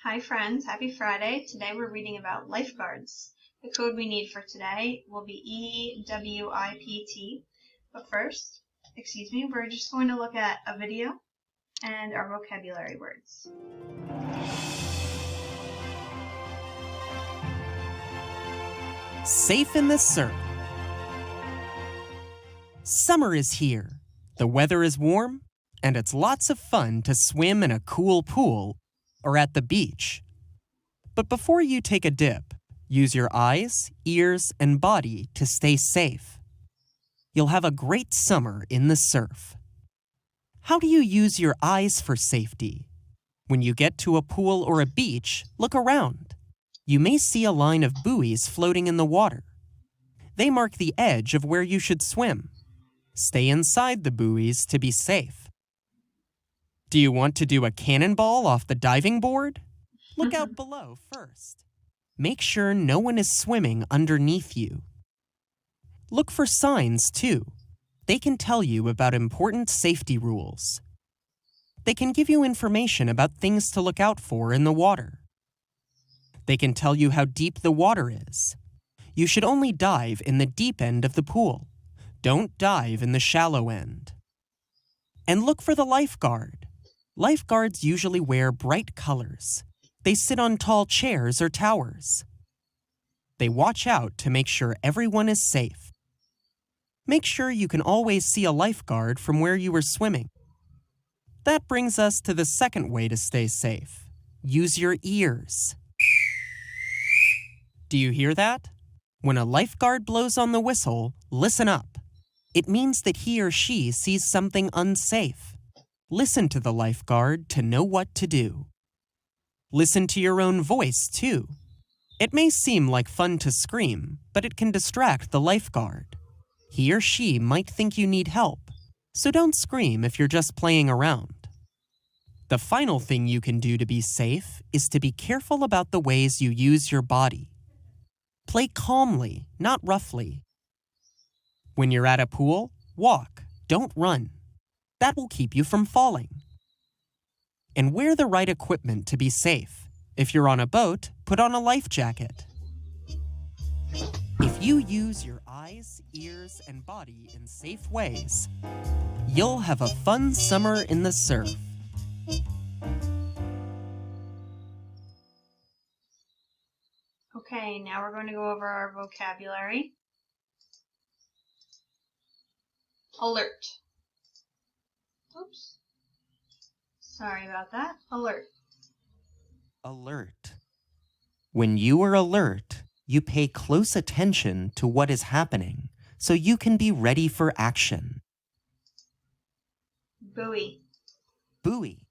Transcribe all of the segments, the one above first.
Hi friends, happy Friday. Today we're reading about lifeguards. The code we need for today will be EWIPT. But first, we're just going to look at a video and our vocabulary words. Safe in the surf. Summer is here. The weather is warm, and it's lots of fun to swim in a cool pool or at the beach. But before you take a dip, use your eyes, ears, and body to stay safe. You'll have a great summer in the surf. How do you use your eyes for safety? When you get to a pool or a beach, look around. You may see a line of buoys floating in the water. They mark the edge of where you should swim. Stay inside the buoys to be safe. Do you want to do a cannonball off the diving board? Look out below first. Make sure no one is swimming underneath you. Look for signs, too. They can tell you about important safety rules. They can give you information about things to look out for in the water. They can tell you how deep the water is. You should only dive in the deep end of the pool. Don't dive in the shallow end. And look for the lifeguard. Lifeguards usually wear bright colors. They sit on tall chairs or towers. They watch out to make sure everyone is safe. Make sure you can always see a lifeguard from where you are swimming. That brings us to the second way to stay safe. Use your ears. Do you hear that? When a lifeguard blows on the whistle, listen up. It means that he or she sees something unsafe. Listen to the lifeguard to know what to do. Listen to your own voice, too. It may seem like fun to scream, but it can distract the lifeguard. He or she might think you need help, so don't scream if you're just playing around. The final thing you can do to be safe is to be careful about the ways you use your body. Play calmly, not roughly. When you're at a pool, walk, don't run. That will keep you from falling. And wear the right equipment to be safe. If you're on a boat, put on a life jacket. If you use your eyes, ears, and body in safe ways, you'll have a fun summer in the surf. Okay, now we're going to go over our vocabulary. Alert. Oops. Sorry about that. Alert. Alert. When you are alert, you pay close attention to what is happening so you can be ready for action. Buoy. Buoy.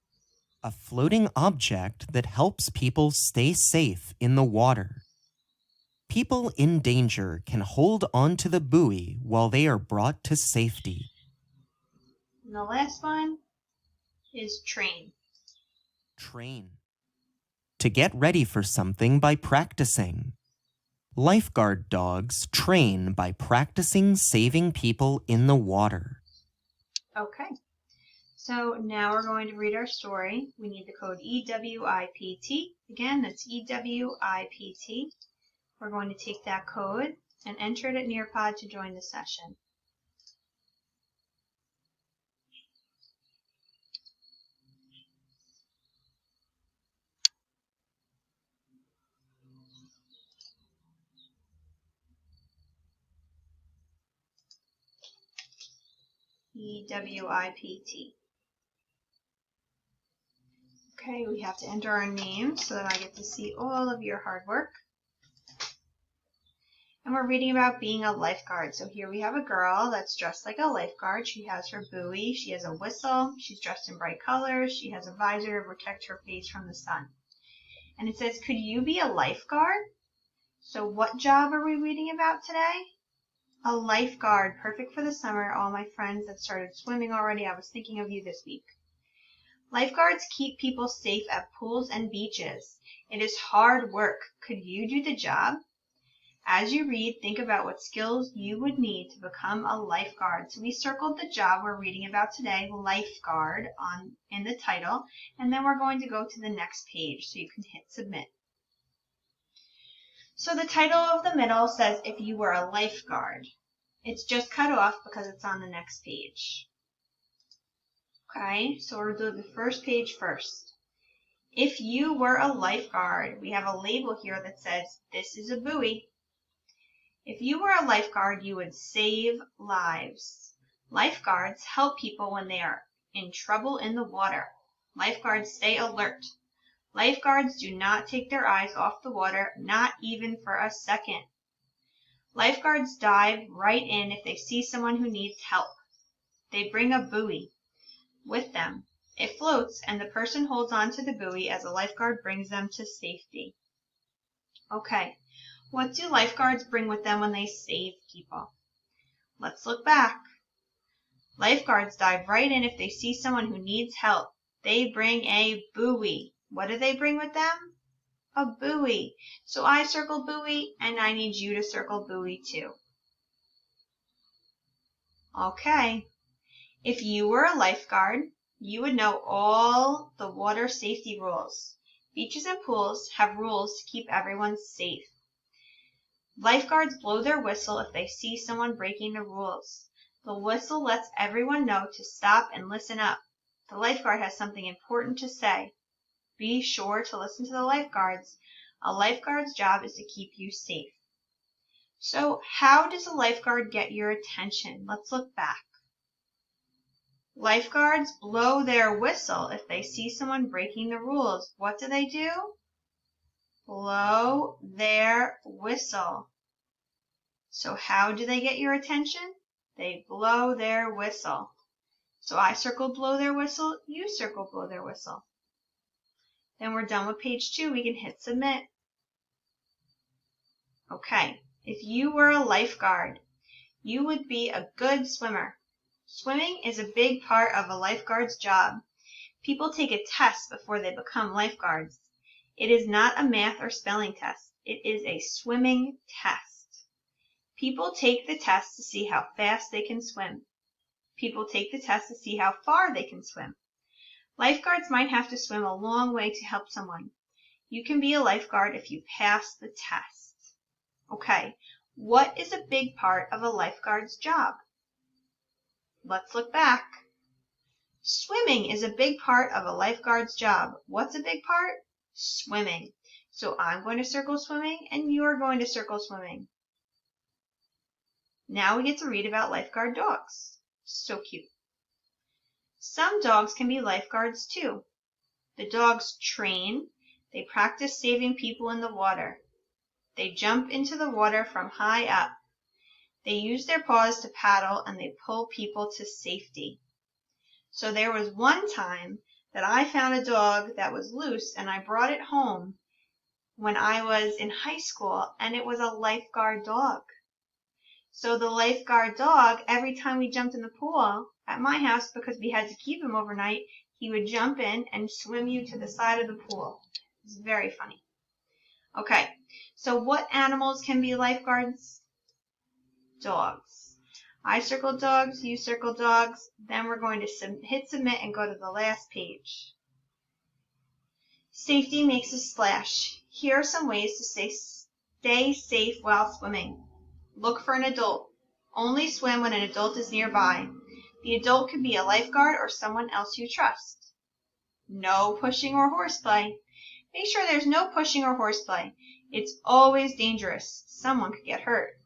A floating object that helps people stay safe in the water. People in danger can hold onto the buoy while they are brought to safety. And the last one is train. Train. To get ready for something by practicing. Lifeguard dogs train by practicing saving people in the water. Okay, so now we're going to read our story. We need the code EWIPT. Again, that's EWIPT. We're going to take that code and enter it at Nearpod to join the session. EWIPT. Okay, we have to enter our names so that I get to see all of your hard work. And we're reading about being a lifeguard. So here we have a girl that's dressed like a lifeguard. She has her buoy, she has a whistle, she's dressed in bright colors, she has a visor to protect her face from the sun. And it says, could you be a lifeguard? So what job are we reading about today? A lifeguard, perfect for the summer. All my friends that started swimming already, I was thinking of you this week. Lifeguards keep people safe at pools and beaches. It is hard work. Could you do the job? As you read, think about what skills you would need to become a lifeguard. So we circled the job we're reading about today, lifeguard, in the title, and then we're going to go to the next page so you can hit submit. So the title of the middle says if you were a lifeguard. It's just cut off because it's on the next page. Okay, so we'll do the first page first. If you were a lifeguard, we have a label here that says this is a buoy. If you were a lifeguard, you would save lives. Lifeguards help people when they are in trouble in the water. Lifeguards stay alert. Lifeguards do not take their eyes off the water, not even for a second. Lifeguards dive right in if they see someone who needs help. They bring a buoy with them. It floats and the person holds on to the buoy as a lifeguard brings them to safety. Okay, what do lifeguards bring with them when they save people? Let's look back. Lifeguards dive right in if they see someone who needs help. They bring a buoy. What do they bring with them? A buoy. So I circle buoy and I need you to circle buoy too. Okay. If you were a lifeguard, you would know all the water safety rules. Beaches and pools have rules to keep everyone safe. Lifeguards blow their whistle if they see someone breaking the rules. The whistle lets everyone know to stop and listen up. The lifeguard has something important to say. Be sure to listen to the lifeguards. A lifeguard's job is to keep you safe. So how does a lifeguard get your attention? Let's look back. Lifeguards blow their whistle if they see someone breaking the rules. What do? Blow their whistle. So how do they get your attention? They blow their whistle. So I circle blow their whistle, you circle blow their whistle. Then we're done with page 2. We can hit submit. Okay, if you were a lifeguard, you would be a good swimmer. Swimming is a big part of a lifeguard's job. People take a test before they become lifeguards. It is not a math or spelling test. It is a swimming test. People take the test to see how fast they can swim. People take the test to see how far they can swim. Lifeguards might have to swim a long way to help someone. You can be a lifeguard if you pass the test. Okay, what is a big part of a lifeguard's job? Let's look back. Swimming is a big part of a lifeguard's job. What's a big part? Swimming. So I'm going to circle swimming and you're going to circle swimming. Now we get to read about lifeguard dogs. So cute. Some dogs can be lifeguards too. The dogs train. They practice saving people in the water. They jump into the water from high up. They use their paws to paddle and they pull people to safety. So there was one time that I found a dog that was loose and I brought it home when I was in high school and it was a lifeguard dog. So the lifeguard dog, every time we jumped in the pool at my house, because we had to keep him overnight, he would jump in and swim you to the side of the pool. It's very funny. Okay, so what animals can be lifeguards? Dogs. I circled dogs, you circled dogs. Then we're going to hit submit and go to the last page. Safety makes a splash. Here are some ways to stay safe while swimming. Look for an adult. Only swim when an adult is nearby. The adult could be a lifeguard or someone else you trust. No pushing or horseplay. Make sure there's no pushing or horseplay. It's always dangerous. Someone could get hurt.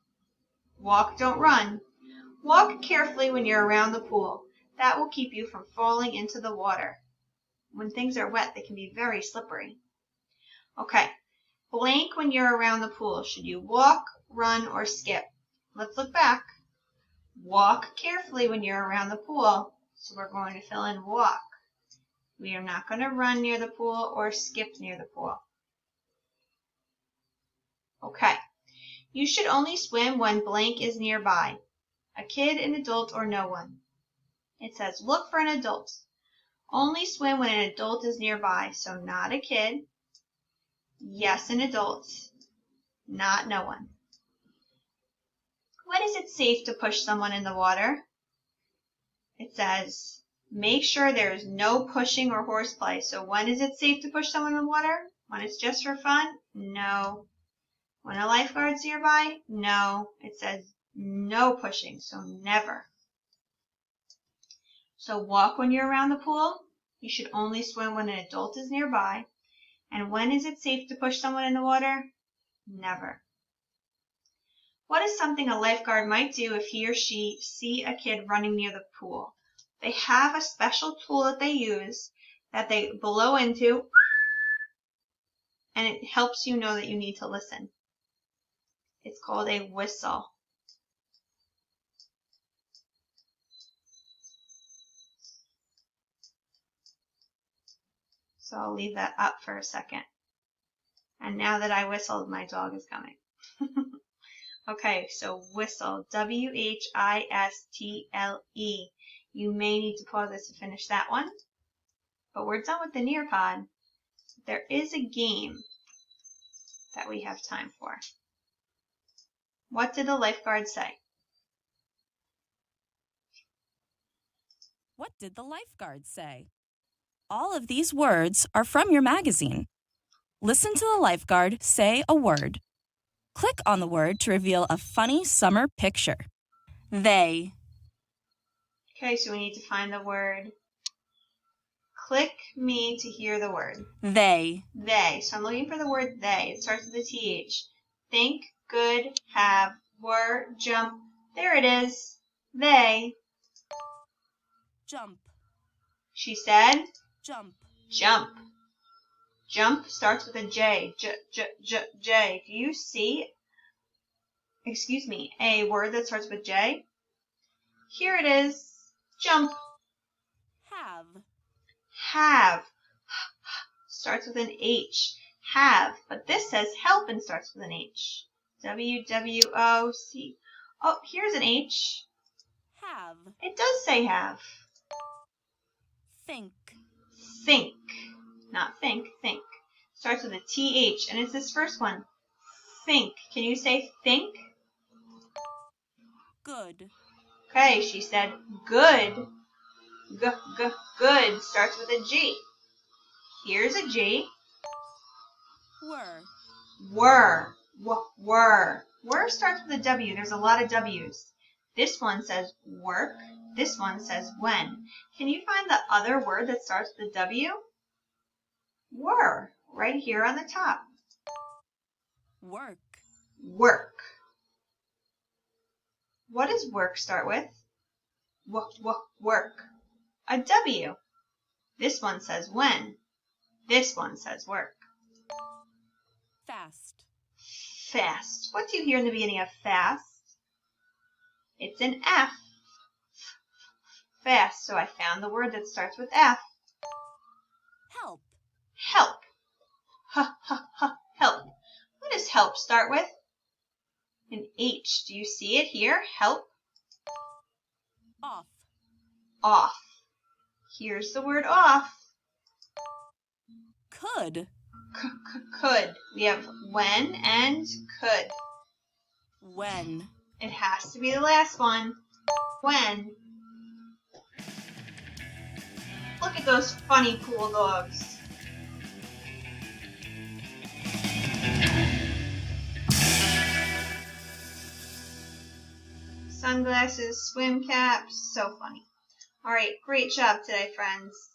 Walk, don't run. Walk carefully when you're around the pool. That will keep you from falling into the water. When things are wet, they can be very slippery. Okay, blank when you're around the pool. Should you walk, run, or skip? Let's look back. Walk carefully when you're around the pool. So we're going to fill in walk. We are not going to run near the pool or skip near the pool. Okay. You should only swim when blank is nearby. A kid, an adult, or no one. It says look for an adult. Only swim when an adult is nearby. So not a kid. Yes, an adult. Not no one. When is it safe to push someone in the water? It says, make sure there is no pushing or horseplay. So when is it safe to push someone in the water? When it's just for fun? No. When a lifeguard's nearby? No. It says no pushing, so never. So walk when you're around the pool. You should only swim when an adult is nearby. And when is it safe to push someone in the water? Never. What is something a lifeguard might do if he or she see a kid running near the pool? They have a special tool that they use that they blow into, and it helps you know that you need to listen. It's called a whistle. So I'll leave that up for a second. And now that I whistled, my dog is coming. Okay, so whistle, W-H-I-S-T-L-E. You may need to pause this to finish that one. But we're done with the Nearpod. There is a game that we have time for. What did the lifeguard say? What did the lifeguard say? All of these words are from your magazine. Listen to the lifeguard say a word. Click on the word to reveal a funny summer picture. They. Okay, so we need to find the word. Click me to hear the word. They. They. So I'm looking for the word they. It starts with a TH. Think, good, have, were, jump. There it is. They. Jump. She said, Jump. jump. Jump starts with a J. J. Do you see, a word that starts with J? Here it is. Jump. Have. Have. Starts with an H. Have. But this says help and starts with an H. W-W-O-C. Oh, here's an H. Have. It does say have. Think. Think. Not think, think. Starts with a T-H, and it's this first one. Think. Can you say think? Good. Okay, she said good. Good starts with a G. Here's a G. Were. Were. Were. Were starts with a W. There's a lot of W's. This one says work. This one says when. Can you find the other word that starts with a W? Were. Right here on the top. Work. Work. What does work start with? Work. A W. This one says when. This one says work. Fast. Fast. What do you hear in the beginning of fast? It's an F. Fast. So I found the word that starts with F. Help. Help. Help. What does help start with? An H. Do you see it here? Help. Off. Off. Here's the word off. Could. Could. We have when and could. When. It has to be the last one. When. Look at those funny pool dogs. Sunglasses, swim caps, so funny. All right, great job today, friends.